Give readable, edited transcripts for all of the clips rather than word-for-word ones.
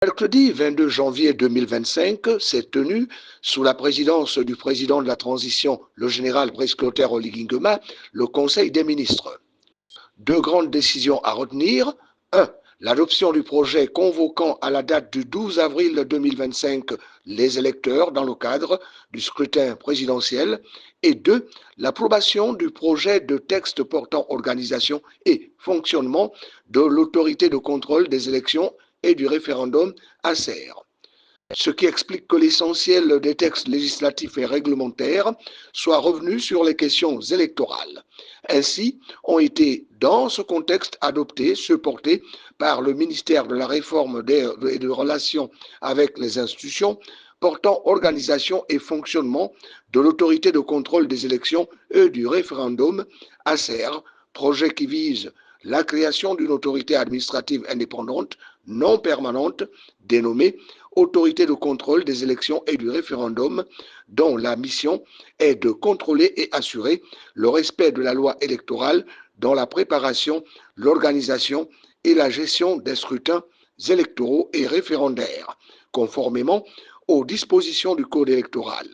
Mercredi 22 janvier 2025 s'est tenu, sous la présidence du président de la transition, le général Brice Clotaire Oligui Nguema, le Conseil des ministres. Deux grandes décisions à retenir. 1. L'adoption du projet convoquant à la date du 12 avril 2025 les électeurs dans le cadre du scrutin présidentiel. Et 2. L'approbation du projet de texte portant organisation et fonctionnement de l'autorité de contrôle des élections et du référendum ACER. Ce qui explique que l'essentiel des textes législatifs et réglementaires soit revenu sur les questions électorales. Ainsi, ont été, dans ce contexte, adoptés ceux portés par le ministère de la Réforme et de Relations avec les institutions, portant organisation et fonctionnement de l'autorité de contrôle des élections et du référendum ACER, projet qui vise la création d'une autorité administrative indépendante, non permanente, dénommée Autorité de contrôle des élections et du référendum, dont la mission est de contrôler et assurer le respect de la loi électorale dans la préparation, l'organisation et la gestion des scrutins électoraux et référendaires, conformément aux dispositions du Code électoral.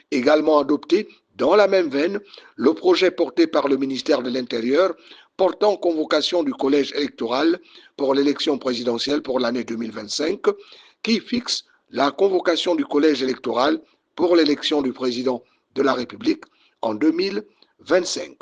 Également adopté dans la même veine, le projet porté par le ministère de l'Intérieur portant convocation du collège électoral pour l'élection présidentielle pour l'année 2025, qui fixe la convocation du collège électoral pour l'élection du président de la République en 2025.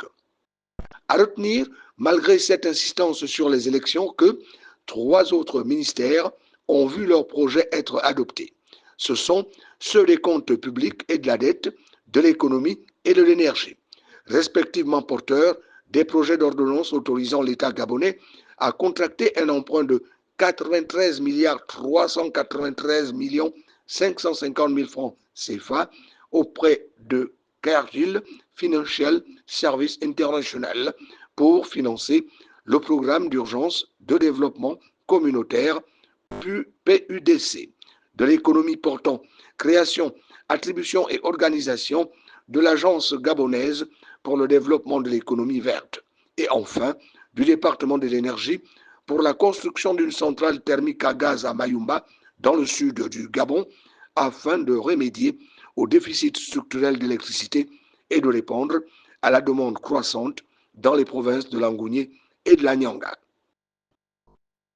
À retenir, malgré cette insistance sur les élections, que 3 autres ministères ont vu leur projet être adopté. Ce sont ceux des comptes publics et de la dette, de l'économie et de l'énergie, respectivement porteurs des projets d'ordonnance autorisant l'État gabonais à contracter un emprunt de 93 milliards 393 millions 550 000 francs CFA auprès de Cargill Financial Services International pour financer le programme d'urgence de développement communautaire PUDC, de l'économie portant création, attribution et organisation de l'Agence gabonaise pour le développement de l'économie verte, et enfin du département de l'énergie pour la construction d'une centrale thermique à gaz à Mayumba, dans le sud du Gabon, afin de remédier au déficit structurel d'électricité et de répondre à la demande croissante dans les provinces de l'Angounié et de la Nyanga.